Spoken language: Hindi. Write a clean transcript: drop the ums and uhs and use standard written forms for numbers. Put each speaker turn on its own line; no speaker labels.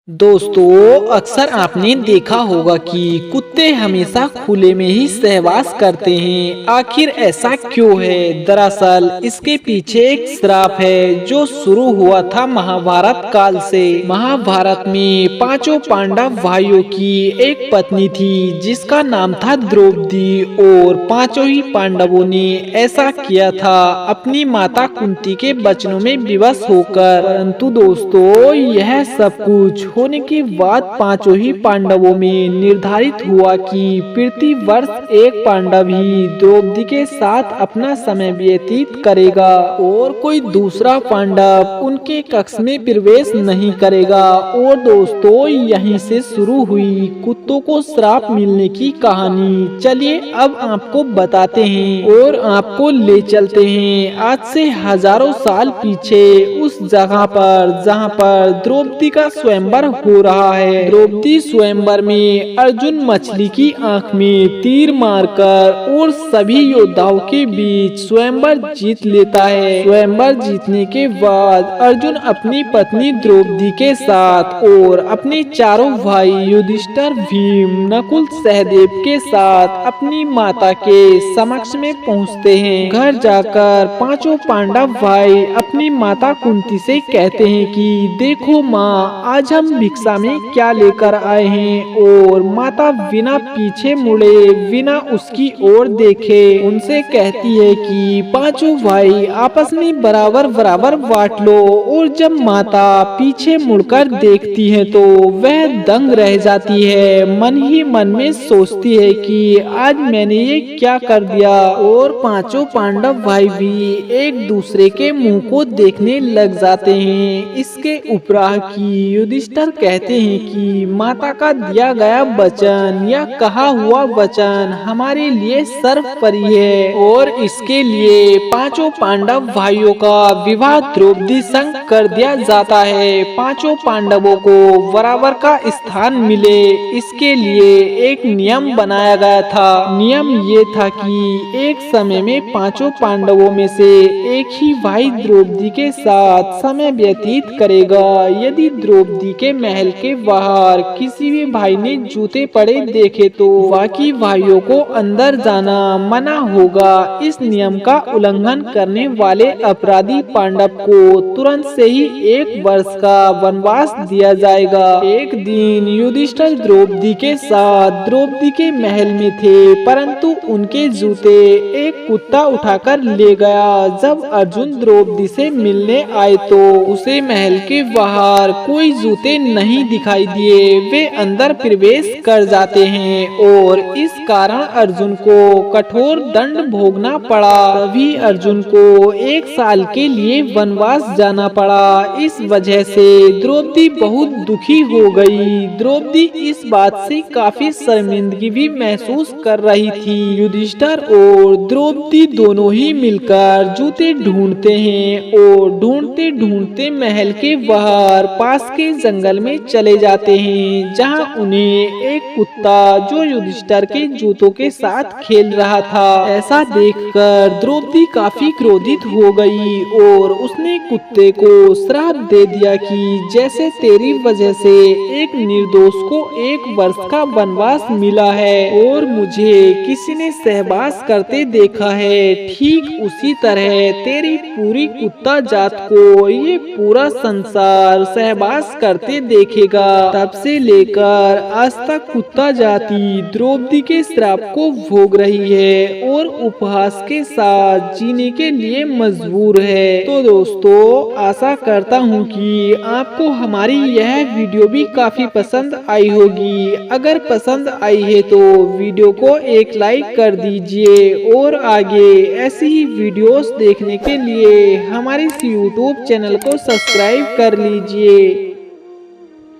दोस्तों, अक्सर आपने देखा होगा कि कुत्ते हमेशा खुले में ही सहवास करते हैं। आखिर ऐसा क्यों है? दरअसल इसके पीछे एक श्राप है जो शुरू हुआ था महाभारत काल से। महाभारत में पांचों पांडव भाइयों की एक पत्नी थी जिसका नाम था द्रौपदी, और पांचों ही पांडवों ने ऐसा किया था अपनी माता कुंती के वचनों में विवश होकर। परंतु दोस्तों, यह सब कुछ होने के बाद पांचों ही पांडवों में निर्धारित हुआ कि प्रति वर्ष एक पांडव ही द्रौपदी के साथ अपना समय व्यतीत करेगा और कोई दूसरा पांडव उनके कक्ष में प्रवेश नहीं करेगा। और दोस्तों, यहीं से शुरू हुई कुत्तों को श्राप मिलने की कहानी। चलिए अब आपको बताते हैं और आपको ले चलते हैं आज से हजारों साल पीछे, उस जगह पर जहाँ पर द्रौपदी का स्वयंवर हो रहा है। द्रौपदी स्वयंवर में अर्जुन मछली की आंख में तीर मारकर और सभी योद्धाओं के बीच स्वयंवर जीत लेता है। स्वयंवर जीतने के बाद अर्जुन अपनी पत्नी द्रौपदी के साथ और अपने चारों भाई युधिष्ठिर, भीम, नकुल, सहदेव के साथ अपनी माता के समक्ष में पहुंचते हैं। घर जाकर पांचों पांडव भाई अपनी माता कुंती से कहते हैं कि देखो माँ, आज हम भिक्षा में क्या लेकर आए हैं। और माता बिना पीछे मुड़े, बिना उसकी ओर देखे उनसे कहती है कि पांचों भाई आपस में बराबर बराबर बांट लो। और जब माता पीछे मुड़कर देखती है तो वह दंग रह जाती है। मन ही मन में सोचती है कि आज मैंने ये क्या कर दिया। और पांचों पांडव भाई भी एक दूसरे के मुंह को देखने लग जाते हैं। इसके उपराह की युधिष्ठिर कहते हैं कि माता का दिया गया वचन या कहा हुआ वचन हमारे लिए सर्वोपरि है, और इसके लिए पांचों पांडव भाइयों का विवाह द्रौपदी संग कर दिया जाता है। पांचों पांडवों को बराबर का स्थान मिले, इसके लिए एक नियम बनाया गया था। नियम ये था कि एक समय में पांचों पांडवों में से एक ही भाई द्रौपदी के साथ समय व्यतीत करेगा। यदि द्रौपदी के महल के बाहर किसी भी भाई ने जूते पड़े देखे तो बाकी भाइयों को अंदर जाना मना होगा। इस नियम का उल्लंघन करने वाले अपराधी पांडव को तुरंत से ही 1 वर्ष का वनवास दिया जाएगा। एक दिन युधिष्ठिर द्रौपदी के साथ द्रौपदी के महल में थे, परंतु उनके जूते एक कुत्ता उठाकर ले गया। जब अर्जुन द्रौपदी से मिलने आए तो उसे महल के बाहर कोई जूते नहीं दिखाई दिए। वे अंदर प्रवेश कर जाते हैं और इस कारण अर्जुन को कठोर दंड भोगना पड़ा। तभी अर्जुन को 1 साल के लिए वनवास जाना पड़ा। इस वजह से द्रौपदी बहुत दुखी हो गई। द्रौपदी इस बात से काफी शर्मिंदगी भी महसूस कर रही थी। युधिष्ठिर और द्रौपदी दोनों ही मिलकर जूते ढूंढते हैं और ढूंढते ढूंढते महल के बाहर पास के जंगल में चले जाते हैं, जहां उन्हें एक कुत्ता जो युधिष्ठिर के जूतों के साथ खेल रहा था। ऐसा देखकर द्रौपदी काफी क्रोधित हो गई और उसने कुत्ते को श्राप दे दिया कि जैसे तेरी वजह से एक निर्दोष को 1 वर्ष का वनवास मिला है और मुझे किसी ने सहवास करते देखा है, ठीक उसी तरह तेरी पूरी कुत्ता जात को ये पूरा संसार सहवास करते देखेगा। तब से लेकर आज तक कुत्ता जाति द्रौपदी के श्राप को भोग रही है और उपहास के साथ जीने के लिए मजबूर है। तो दोस्तों, आशा करता हूँ कि आपको हमारी यह वीडियो भी काफी पसंद आई होगी। अगर पसंद आई है तो वीडियो को एक लाइक कर दीजिए और आगे ऐसी ही वीडियोस देखने के लिए हमारे इस YouTube चैनल को सब्सक्राइब कर लीजिए।